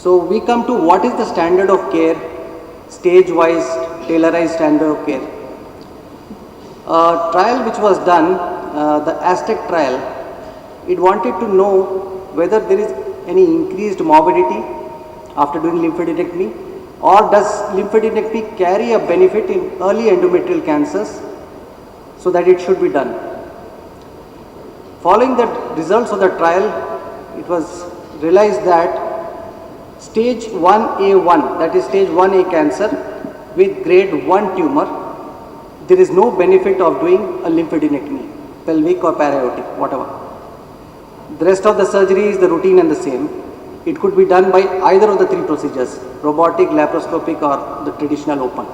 So we come to what is the standard of care, stage-wise, tailorized standard of care. A trial which was done, the Aztec trial, it wanted to know whether there is any increased morbidity after doing lymphadenectomy, or does lymphadenectomy carry a benefit in early endometrial cancers, so that it should be done. Following the results of the trial, it was realized that stage 1A1, that is stage 1A cancer with grade 1 tumor, there is no benefit of doing a lymphadenectomy, pelvic or para-aortic, whatever. The rest of the surgery is the routine and the same. It could be done by either of the three procedures, robotic, laparoscopic or the traditional open.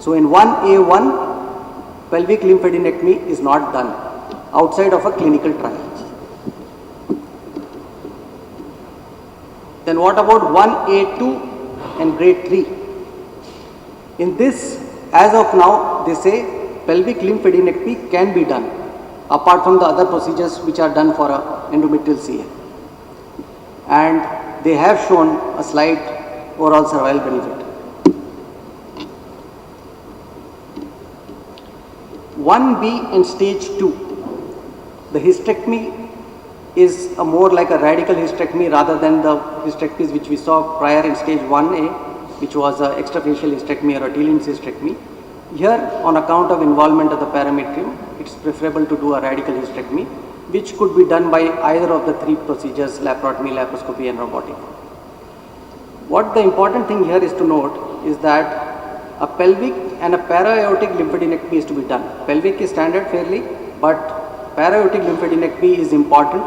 So in 1A1, pelvic lymphadenectomy is not done outside of a clinical trial. Then what about 1A2 and grade 3? In this, as of now, they say pelvic lymphadenectomy can be done apart from the other procedures which are done for endometrial CA. And they have shown a slight overall survival benefit. 1B in stage 2, the hysterectomy is a more like a radical hysterectomy rather than the hysterectomies which we saw prior in stage 1A, which was an extrafacial hysterectomy or a Thiele's hysterectomy. Here, on account of involvement of the parametrium, it's preferable to do a radical hysterectomy, which could be done by either of the three procedures, laparotomy, laparoscopy and robotic. What the important thing here is to note is that a pelvic and a para-aortic lymphadenectomy is to be done. Pelvic is standard fairly, but para-aortic lymphadenectomy is important.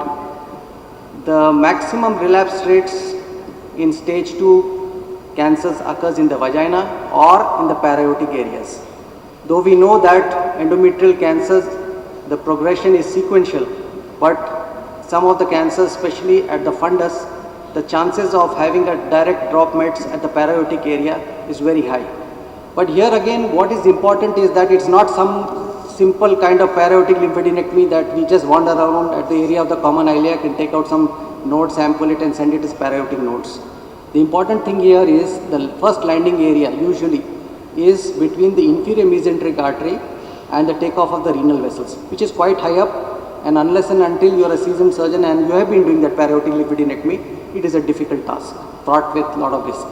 The maximum relapse rates in stage 2 cancers occurs in the vagina or in the para-aortic areas. Though we know that endometrial cancers, the progression is sequential, but some of the cancers, especially at the fundus, the chances of having a direct drop mets at the para-aortic area is very high. But here again, what is important is that it's not some simple kind of para-aortic lymphadenectomy that we just wander around at the area of the common iliac and take out some node, sample it and send it as para-aortic nodes. The important thing here is the first landing area usually is between the inferior mesenteric artery and the takeoff of the renal vessels, which is quite high up, and unless and until you are a seasoned surgeon and you have been doing that para-aortic lymphadenectomy, it is a difficult task, fraught with a lot of risk.